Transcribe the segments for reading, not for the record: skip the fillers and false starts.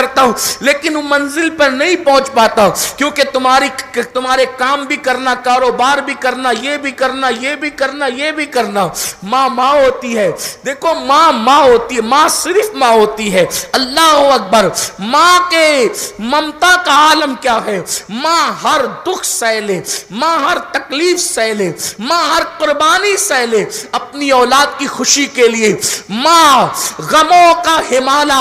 کرتا ہوں لیکن وہ منزل پر نہیں پہنچ پاتا کیونکہ تمہارے کام بھی کرنا، کاروبار بھی کرنا، یہ بھی کرنا، یہ بھی کرنا، یہ بھی کرنا۔ ماں ہوتی ہے، دیکھو ماں ہوتی ہے، ماں صرف ماں ہوتی ہے۔ اللہ اکبر۔ ماں کے ممتا کا عالم کیا ہے؟ ماں ہر دکھ سہ لے، ماں ہر تکلیف سہ لے، ماں ہر قربانی سہ لے اپنی اولاد کی خوشی کے لیے۔ ماں غموں کا ہمالا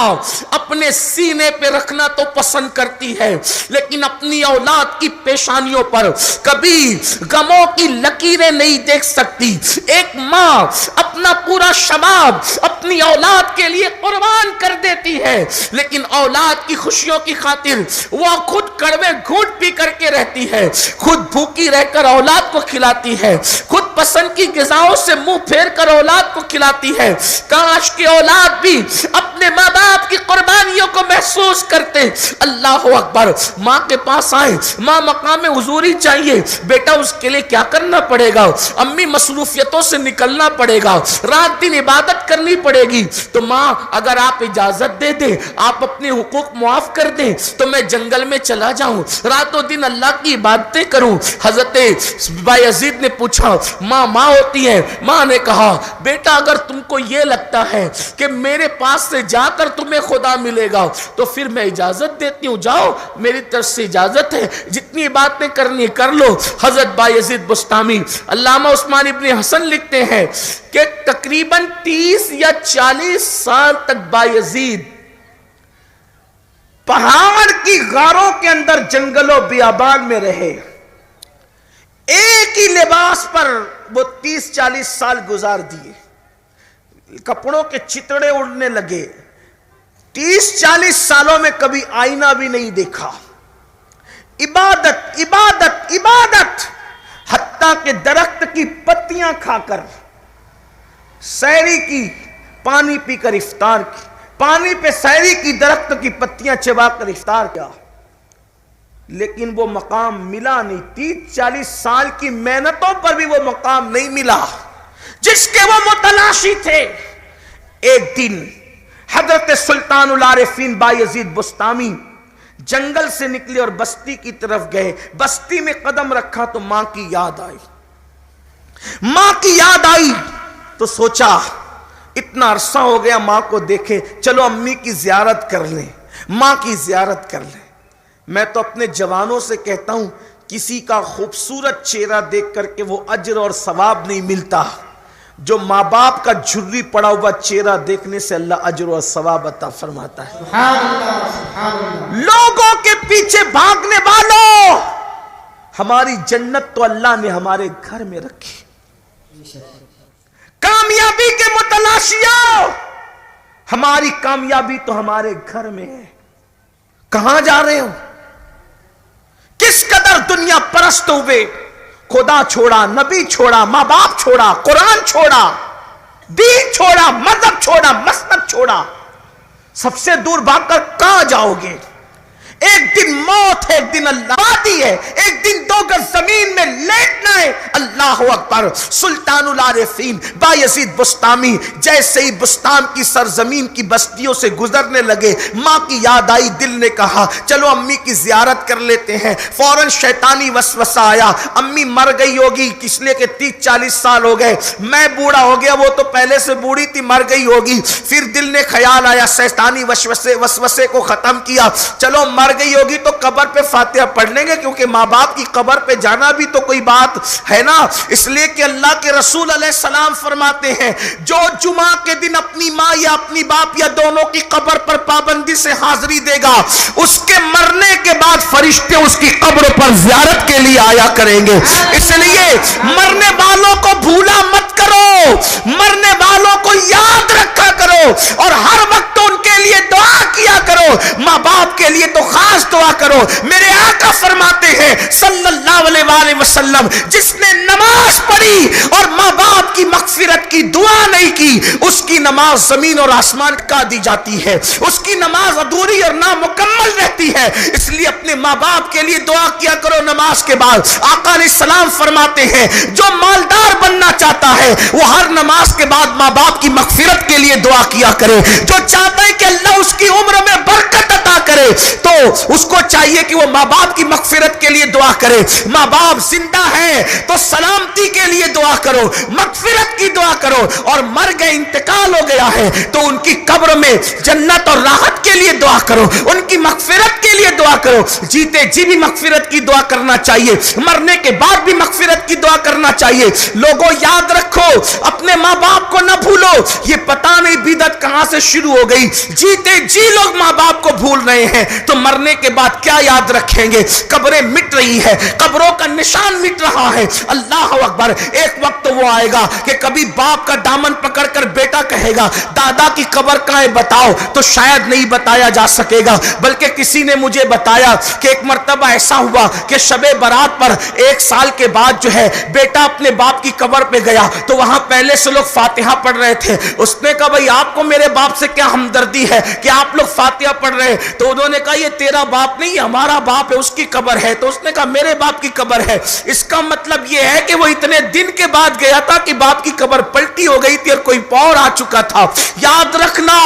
اپنے سینے پہ رکھنا تو پسند کرتی ہے لیکن اپنی اولاد کی پیشانیوں پر کبھی غموں کی لکیریں نہیں دیکھ سکتی۔ ایک ماں اپنا پورا شباب اپنی اولاد کے لیے قربان کر دیتی ہے لیکن اولاد کی خوشیوں کی خاطر وہ خود کڑوے گھونٹ پی کر کے رہتی ہے، خود بھوکی رہ کر اولاد کو کھلاتی ہے، خود پسند کی غذاؤں سے منہ پھیر کر اولاد کو کھلاتی ہے۔ کاش کہ اولاد بھی اپنے ماں باپ کی قربانیوں کو محسوس کرتے۔ اللہ اکبر۔ ماں کے پاس آئے، ماں مقام حضوری چاہیے، بیٹا اس کے لیے کیا کرنا پڑے گا؟ امی مصروفیتوں سے نکلنا پڑے گا، رات دن عبادت کرنی پڑے گی، تو ماں اگر آپ اجازت دے دیں، آپ اپنے حقوق معاف کر دیں تو میں جنگل میں چلا جاؤں، راتوں دن اللہ کی عبادتیں کروں۔ حضرت بایزید نے پوچھا، ماں ہوتی ہے؟ ماں نے کہا، بیٹا اگر تم کو یہ لگتا ہے کہ میرے پاس سے جا کر تمہیں خدا ملے گا تو پھر میں اجازت دیتی ہوں، جاؤ میری طرف سے اجازت ہے، جتنی باتیں کرنی کر لو۔ حضرت بایزید بسطامی علامہ عثمان ابن حسن لکھتے ہیں کہ تقریباً 30 یا 40 سال تک بایزید پہاڑ کی غاروں کے اندر جنگل و بیابان میں رہے، ایک ہی لباس پر وہ 30-40 سال گزار دیے، کپڑوں کے چتڑے اڑنے لگے، 30-40 سالوں میں کبھی آئینہ بھی نہیں دیکھا، عبادت عبادت عبادت، حتیٰ کہ درخت کی پتیاں کھا کر، سحری کی، پانی پی کر افطار کی، پانی پہ سحری کی، درخت کی پتیاں چبا کر افطار کیا، لیکن وہ مقام ملا نہیں۔ 30-40 سال کی محنتوں پر بھی وہ مقام نہیں ملا جس کے وہ متلاشی تھے۔ ایک دن حضرت سلطان العارفین بایزید بسطامی جنگل سے نکلے اور بستی کی طرف گئے، بستی میں قدم رکھا تو ماں کی یاد آئی، ماں کی یاد آئی تو سوچا اتنا عرصہ ہو گیا ماں کو دیکھے، چلو امی کی زیارت کر لیں، ماں کی زیارت کر لیں۔ میں تو اپنے جوانوں سے کہتا ہوں کسی کا خوبصورت چہرہ دیکھ کر کے وہ اجر اور ثواب نہیں ملتا، جو ماں باپ کا جھری پڑا ہوا چہرہ دیکھنے سے اللہ اجر اور ثواب عطا فرماتا ہے۔ سبحان اللہ سبحان اللہ۔ لوگوں کے پیچھے بھاگنے والوں، ہماری جنت تو اللہ نے ہمارے گھر میں رکھی۔ کامیابی کے متلاشیوں، ہماری کامیابی تو ہمارے گھر میں ہے۔ کہاں جا رہے ہو؟ کس قدر دنیا پرست ہوئے، خدا چھوڑا، نبی چھوڑا، ماں باپ چھوڑا، قرآن چھوڑا، دین چھوڑا، مذہب چھوڑا، مسلک چھوڑا، سب سے دور بھاگ کر کہاں جاؤ گے؟ ایک دن موت ہے، ایک دن اللہ آتی ہے، ایک دن 2 گز زمین میں لیٹنا ہے۔ اللہ اکبر۔ سلطان العارفین بایزید بسطامی جیسے ہی بستان کی سرزمین کی بستیوں سے گزرنے لگے، ماں کی یاد آئی، دل نے کہا چلو امی کی زیارت کر لیتے ہیں۔ فوراً شیطانی وسوسہ آیا، امی مر گئی ہوگی، اس لیے کہ 30-40 سال ہو گئے، میں بوڑھا ہو گیا، وہ تو پہلے سے بوڑھی تھی، مر گئی ہوگی۔ پھر دل نے خیال آیا، شیطانی وسوسے کو ختم کیا، چلو مر گئی ہوگی تو قبر پہ فاتحہ پڑھ لیں گے، کیونکہ ماں باپ کی قبر پہ جانا بھی تو کوئی بات ہے نا۔ اس لیے کہ اللہ کے رسول علیہ السلام فرماتے ہیں جو جمعہ کے دن اپنی ماں یا اپنی باپ یا دونوں کی قبر پر پابندی سے حاضری دے گا، اس کے مرنے کے بعد فرشتے اس کی قبر پر زیارت کے لیے آیا کریں گے۔ اس لیے مرنے والوں کو بھولا مت کرو، مرنے والوں کو یاد رکھا کرو اور ہر وقت ان کے لیے دعا کیا کرو، ماں باپ کے لیے تو خاص دعا کرو۔ میرے آقا فرماتے ہیں صلی اللہ علیہ وآلہ وسلم جس نے نماز پڑھی اور ماں باپ کی مغفرت کی دعا نہیں کی، اس کی نماز زمین اور آسمان کا دی جاتی ہے، اس کی نماز ادھوری اور نامکمل رہتی ہے۔ اس لیے اپنے ماں باپ کے لیے دعا کیا کرو نماز کے بعد۔ آقا علیہ السلام فرماتے ہیں جو مالدار بننا چاہتا ہے وہ ہر نماز کے بعد ماں باپ کی مغفرت کے لیے دعا کیا کرے، جو چاہتا ہے کہ اللہ اس کی عمر میں برکت عطا کرے تو اس کو چاہیے کہ وہ ماں باپ کی مغفرت کے لیے دعا کرے. ماں باپ زندہ ہے تو سلامتی کے لیے دعا کرو, مغفرت کی دعا کرو, اور مر گئے, انتقال ہو گیا ہے تو ان کی قبر میں جنت اور راحت کے لیے دعا کرو, ان کی مغفرت کے لیے دعا کرو. جیتے جی بھی مغفرت کی دعا کرنا چاہیے, مرنے کے بعد بھی مغفرت کی دعا کرنا چاہیے. لوگوں یاد رکھو, اپنے ماں باپ کو نہ بھولو. یہ پتہ نہیں بدعت کہاں سے شروع ہو گئی. جیتے جی لوگ ماں باپ کو بھول رہے ہیں تو مرنے کے بعد کیا یاد رکھیں گے؟ قبریں مٹ رہی ہے, قبروں کا نشان مٹ رہا ہے. اللہ اکبر. ایک وقت وہ آئے گا کہ کبھی باپ کا دامن پکڑ کر بیٹا کہے گا دادا کی قبر کہاں ہے بتاؤ, تو شاید نہیں بتایا جا سکے گا. بلکہ کسی نے مجھے بتایا کہ ایک مرتبہ ایسا ہوا کہ شب برات پر 1 سال کے بعد جو ہے بیٹا اپنے باپ کی قبر پہ گیا تو وہاں پہلے سے لوگ فاتحہ پڑھ رہے تھے. اس نے کہا بھائی آپ کو میرے باپ سے کیا ہمدردی ہے کہ آپ لوگ فاتحہ پڑھ رہے ہیں؟ تو انہوں نے کہا یہ تیرا باپ نہیں, ہمارا باپ ہے, اس کی قبر ہے. تو اس نے کہا میرے باپ کی قبر ہے. اس کا مطلب یہ ہے کہ وہ اتنے دن کے بعد گیا تھا کہ باپ کی قبر پلٹی ہو گئی تھی اور کوئی پور آ چکا تھا. یاد رکھنا,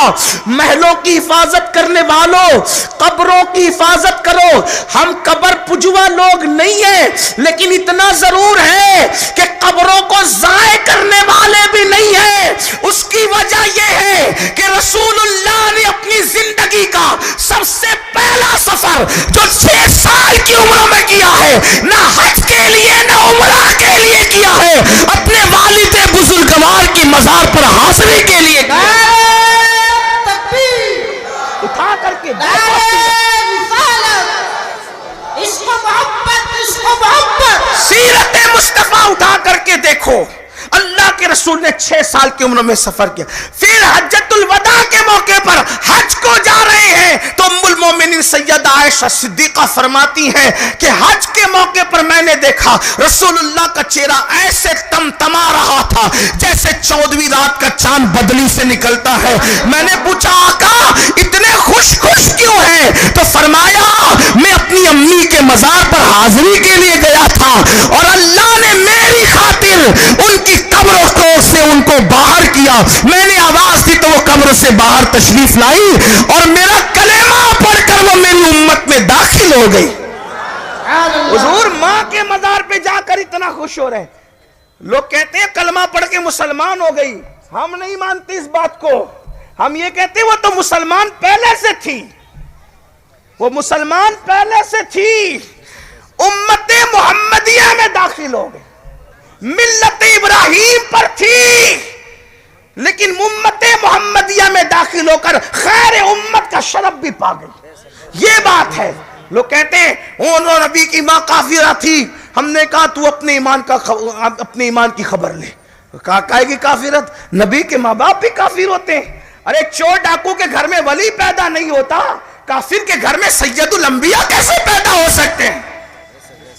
محلوں کی حفاظت کرنے والوں, قبروں کی حفاظت کرو. ہم قبر پجوا لوگ نہیں ہیں, لیکن اتنا ضرور ہے کہ قبروں کو ضائع کرنے والے بھی نہیں ہیں. اس کی وجہ یہ ہے کہ رسول اللہ نے اپنی زندگی کا سب سے پہلا سفر جو 6 سال کی عمر میں کیا ہے, نہ حج کے لیے نہ عمرہ کے لیے کیا ہے, اپنے والد بزرگوار کی مزار پر حاضری کے لیے کیا. اٹھا کر کے سیرت مصطفیٰ اٹھا کر کے دیکھو. اللہ کے رسول نے 6 سال کی عمر میں سفر کیا. پھر حجۃ الوداع کے موقع پر حج کو جا رہے ہیں تو ام المومنین سیدہ عائشہ صدیقہ فرماتی ہیں کہ حج کے موقع پر میں نے دیکھا رسول اللہ کا چہرہ ایسے تمتما رہا تھا جیسے 14ویں رات کا چاند بدلی سے نکلتا ہے. میں نے پوچھا آقا اتنے خوش کیوں ہیں؟ تو فرمایا میں اپنی امی کے مزار پر حاضری کے لیے گیا تھا اور اللہ نے میری خاطر ان کی قبروں کو سے ان کو باہر کیا. میں نے آواز دی تو وہ قبر سے باہر تشریف لائی اور میرا کلمہ پڑھ کر وہ میری امت میں داخل ہو گئی. حضور ماں کے مزار پہ جا کر اتنا خوش ہو رہے ہیں. لوگ کہتے ہیں کلمہ پڑھ کے مسلمان ہو گئی. ہم نہیں مانتے اس بات کو. ہم یہ کہتے ہیں وہ تو مسلمان پہلے سے تھی, وہ مسلمان پہلے سے تھی, امت محمدیہ میں داخل ہو گئی, ملت ابراہیم پر تھی, لیکن امت محمدیہ میں داخل ہو کر خیر امت کا شرف بھی پا گئی. یہ بات ہے. لوگ کہتے ہیں وہ نبی کی ماں کافرہ تھی. ہم نے کہا تو اپنے ایمان کی خبر لے. کہا کہے گی کافرت؟ نبی کے ماں باپ بھی کافر ہوتے ہیں. ارے چور ڈاکو کے گھر میں ولی پیدا نہیں ہوتا, کافر کے گھر میں سید الانبیاء کیسے پیدا ہو سکتے ہیں؟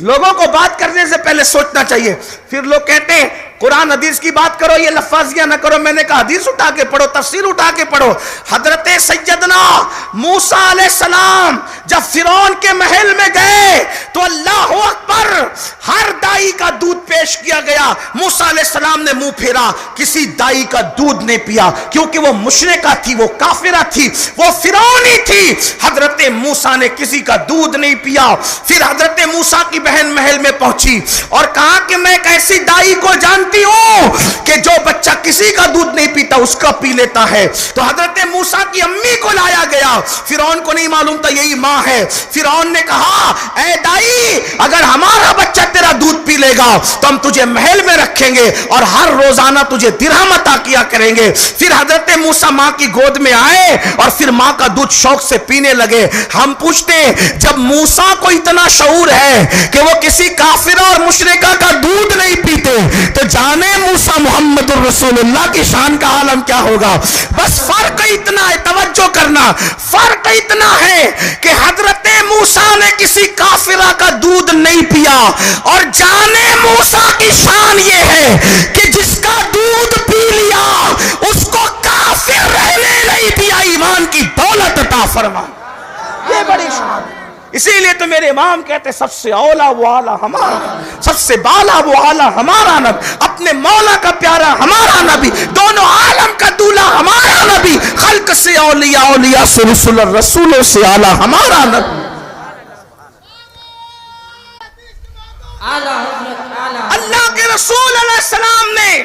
لوگوں کو بات کرنے سے پہلے سوچنا چاہیے. پھر لوگ کہتے ہیں قرآن حدیث کی بات کرو, یہ لفاظیاں نہ کرو. میں نے کہا حدیث اٹھا کے پڑھو, تفسیر اٹھا کے پڑھو. حضرت سیدنا موسیٰ علیہ السلام جب فرعون کے محل میں گئے تو اللہ اکبر, ہر دائی کا دودھ پیش کیا گیا. موسیٰ علیہ السلام نے منہ پھیرا, کسی دائی کا دودھ نہیں پیا کیونکہ وہ مشرکہ تھی, وہ کافرہ تھی, وہ فرعونی تھی. حضرت موسیٰ نے کسی کا دودھ نہیں پیا. پھر حضرت موسیٰ کی بہن محل میں پہنچی اور کہا کہ میں ایک ایسی دائی کو جانتی ہوں کہ جو بچہ کسی کا دودھ نہیں پیتا اس کا پی لیتا ہے. تو حضرت موسیٰ کی امی کو لایا گیا. فرعون کو نہیں معلوم تھا یہی ماں ہے. فرعون نے کہا اے دائی اگر ہمارا بچہ تیرا دودھ پی لے گا تو ہم تجھے محل میں رکھیں گے اور ہر روزانہ تجھے درہم عطا کیا کریں گے. پھر حضرت موسیٰ ماں کی گود میں آئے اور پھر ماں کا دودھ شوق سے پینے لگے. ہم پوچھتے ہیں جب موسیٰ کو اتنا شعور ہے کہ وہ کسی کافرہ اور مشرکہ کا دودھ نہیں پیتے تو جانے موسیٰ محمد الرسول اللہ کی شان کا عالم کیا ہوگا. بس فرق اتنا ہے, توجہ کرنا, فرق اتنا ہے کہ حضرت موسیٰ نے کسی کافرہ کا دودھ نہیں پیا اور جانے موسیٰ کی شان یہ ہے کہ جس کا دودھ پی لیا اس کو کافر رہنے نہیں دیا, ایمان کی دولت عطا فرما. یہ بڑی شان. اسی لیے تو میرے امام کہتے سب سے اولا وہ آلہ ہمارا، سب سے بالا وہ آلہ ہمارا نبی، اپنے مولا کا پیارا ہمارا نبی، دونوں عالم کا دولہ ہمارا نبی، خلق سے اولیاء، اولیاء سے رسول، رسولوں سے آلہ ہمارا نبی۔ اللہ کے رسول علیہ السلام نے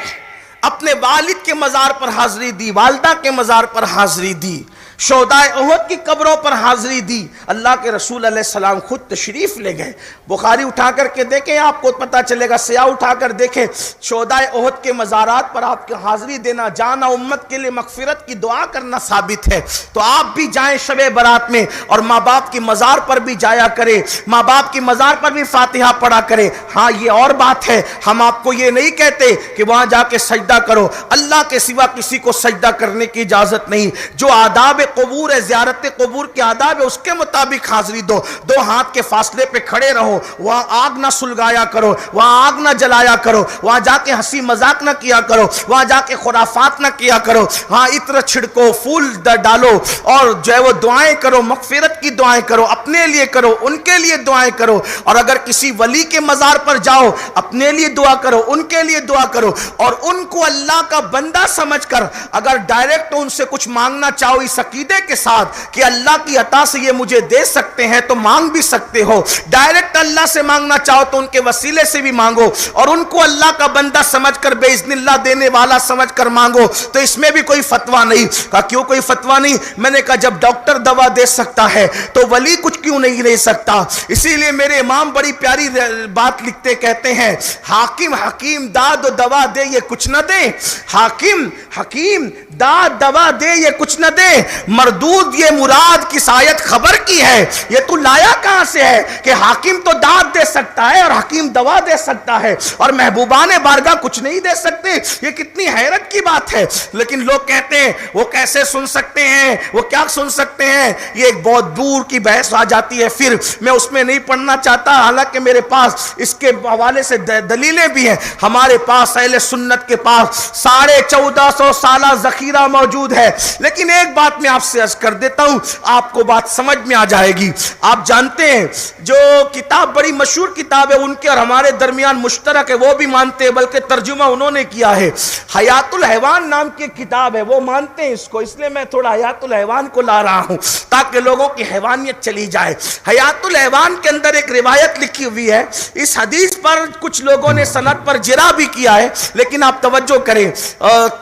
اپنے والد کے مزار پر حاضری دی، والدہ کے مزار پر حاضری دی، شہدائے احد کی قبروں پر حاضری دی۔ اللہ کے رسول علیہ السلام خود تشریف لے گئے۔ بخاری اٹھا کر کے دیکھیں، آپ کو پتہ چلے گا، سیاہ اٹھا کر دیکھیں، شہدائے احد کے مزارات پر آپ کی حاضری دینا، جانا، امت کے لیے مغفرت کی دعا کرنا ثابت ہے۔ تو آپ بھی جائیں شب برات میں، اور ماں باپ کی مزار پر بھی جایا کرے، ماں باپ کی مزار پر بھی فاتحہ پڑھا کرے۔ ہاں یہ اور بات ہے، ہم آپ کو یہ نہیں کہتے کہ وہاں جا کے سجدہ کرو، اللہ کے سوا کسی کو سجدہ کرنے کی اجازت نہیں۔ جو آداب قبور ہے، زیارت قبور کے آداب ہے، اس کے مطابق حاضری دو۔ دو ہاتھ کے فاصلے پہ کھڑے رہو، وہاں آگ نہ سلگایا کرو، وہاں آگ نہ جلایا کرو، وہاں جا کے ہنسی مذاق نہ کیا کرو، وہاں جا کے خرافات نہ کیا کرو۔ ہاں عطر چھڑکو، پھول ڈالو، اور جو ہے وہ دعائیں کرو، مغفرت کی دعائیں کرو، اپنے لیے کرو، ان کے لیے دعائیں کرو۔ اور اگر کسی ولی کے مزار پر جاؤ، اپنے لیے دعا کرو، ان کے لیے دعا کرو، اور ان کو اللہ کا بندہ سمجھ کر اگر ڈائریکٹ ان سے کچھ مانگنا چاہو اس عقیدے کے ساتھ کہ اللہ کی عطا سے یہ مجھے دے سکتے ہیں، تو مانگ بھی سکتے ہو۔ ڈائریکٹ اللہ سے مانگنا چاہو تو ان کے وسیلے سے بھی مانگو، اور ان کو اللہ کا بندہ سمجھ کر، باذن اللہ دینے والا سمجھ کر مانگو۔ تو اس میں بھی کوئی فتویٰ نہیں۔ کہا کیوں کوئی فتویٰ نہیں؟ میں نے کہا جب ڈاکٹر دوا دے سکتا ہے تو ولی کچھ کیوں نہیں دے سکتا؟ اسی لیے میرے امام بڑی پیاری بات لکھتے، کہتے ہیں حاکم حکیم داد و دوا دے یہ کچھ نہ دے، حاکم حکیم داد دوا دے یہ کچھ نہ دے، مردود یہ مراد کس آیت خبر کی ہے؟ یہ تو لایا کہاں سے ہے کہ حاکم تو داد دے سکتا ہے اور حکیم دوا دے سکتا ہے اور محبوبان بارگاہ کچھ نہیں دے سکتے؟ یہ کتنی حیرت کی بات ہے۔ لیکن لوگ کہتے ہیں وہ کیسے سن سکتے ہیں، وہ کیا سن سکتے ہیں؟ یہ ایک بہت دور کی بحث آ جاتی ہے، پھر میں اس میں نہیں پڑھنا چاہتا، حالانکہ میرے پاس اس کے حوالے سے دلیلیں بھی ہیں۔ ہمارے پاس اہل سنت کے پاس 1450 سالہ ذخیرہ موجود ہے۔ لیکن ایک بات میں آپ سے عرض کر دیتا ہوں، آپ کو بات سمجھ میں آ جائے گی۔ آپ جانتے ہیں جو کتاب بڑی مشہور کتاب ہے، ان کے اور ہمارے درمیان مشترک ہے، وہ بھی مانتے ہیں، بلکہ ترجمہ انہوں نے کیا ہے، حیات الحیوان نام کی کتاب ہے، وہ مانتے ہیں اس کو، اس لیے میں تھوڑا حیات الحیوان کو لا رہا ہوں تاکہ لوگوں کی حیوانیت چلی جائے۔ حیات الحیوان کے اندر ایک روایت لکھی ہوئی ہے، اس حدیث پر کچھ لوگوں نے سند پر جرح بھی کیا ہے، لیکن آپ توجہ کریں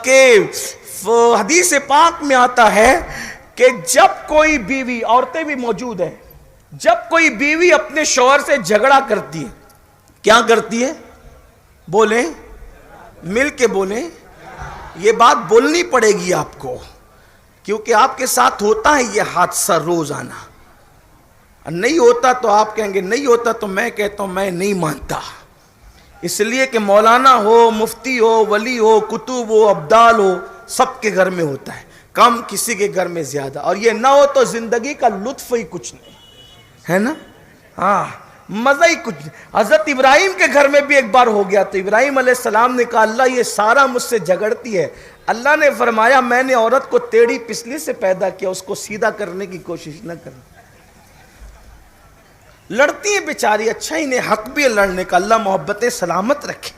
کہ حدیث پاک میں آتا ہے کہ جب کوئی بیوی، عورتیں بھی موجود ہیں، جب کوئی بیوی اپنے شوہر سے جھگڑا کرتی ہے، کیا کرتی ہے؟ بولیں، مل کے بولیں، یہ بات بولنی پڑے گی آپ کو، کیونکہ آپ کے ساتھ ہوتا ہے یہ حادثہ روزانہ۔ نہیں ہوتا تو آپ کہیں گے نہیں ہوتا، تو میں کہتا ہوں میں نہیں مانتا، اس لیے کہ مولانا ہو، مفتی ہو، ولی ہو، کتب ہو، ابدال ہو، سب کے گھر میں ہوتا ہے، کم کسی کے گھر میں زیادہ، اور یہ نہ ہو تو زندگی کا لطف ہی کچھ نہیں ہے نا۔ ہاں مزہ ہی کچھ نہیں۔ حضرت ابراہیم کے گھر میں بھی ایک بار ہو گیا، تو ابراہیم علیہ السلام نے کہا اللہ یہ سارا مجھ سے جھگڑتی ہے، اللہ نے فرمایا میں نے عورت کو ٹیڑھی پسلی سے پیدا کیا، اس کو سیدھا کرنے کی کوشش نہ کرنا۔ لڑتی ہیں بیچاری، اچھا ہی نہیں، حق بھی ہے لڑنے کا، اللہ محبتیں سلامت رکھے۔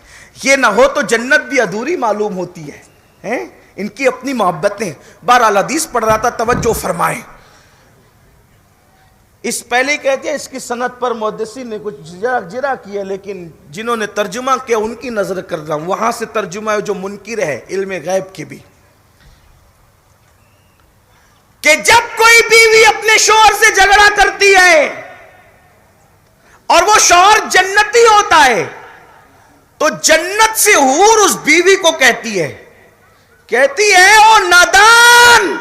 یہ نہ ہو تو جنت بھی ادھوری معلوم ہوتی ہے، ان کی اپنی محبتیں۔ بہرحال حدیث پڑھ رہا تھا، توجہ فرمائیں۔ اس پہلے کہتے ہیں اس کی سند پر محدثین نے کچھ جرح کیا، لیکن جنہوں نے ترجمہ کیا ان کی نظر کر رہا ہوں، وہاں سے ترجمہ ہے جو منکر ہے علم غیب کے بھی، کہ جب کوئی بیوی اپنے شوہر سے جھگڑا کرتی ہے اور وہ شوہر جنتی ہوتا ہے، تو جنت سے حور اس بیوی کو کہتی ہے او نادان،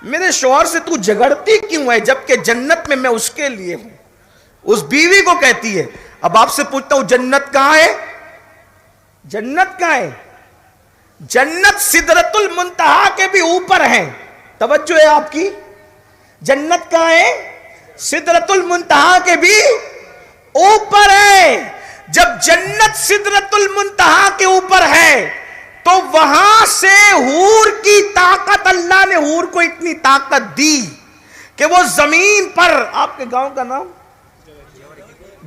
میرے شوہر سے تو جھگڑتی کیوں ہے جبکہ جنت میں اس کے لیے ہوں، اس بیوی کو کہتی ہے۔ اب آپ سے پوچھتا ہوں جنت کہاں ہے؟ جنت کہاں ہے؟ جنت سدرۃ المنتہا کے بھی اوپر ہے، توجہ ہے آپ کی، جنت کہاں ہے؟ سدرۃ المنتہا کے بھی اوپر ہے۔ جب جنت سدرۃ المنتہا کے اوپر ہے تو وہاں سے حور کی طاقت، اللہ نے حور کو اتنی طاقت دی کہ وہ زمین پر، آپ کے گاؤں کا نام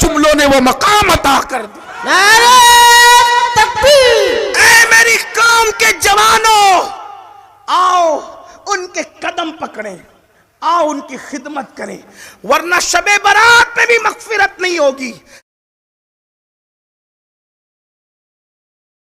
جملوں نے وہ مقام عطا کر دیا. نعرہ تکبیر. اے میری قوم کے جوانوں، آؤ ان کے قدم پکڑیں، آؤ ان کی خدمت کریں، ورنہ شب برات میں بھی مغفرت نہیں ہوگی.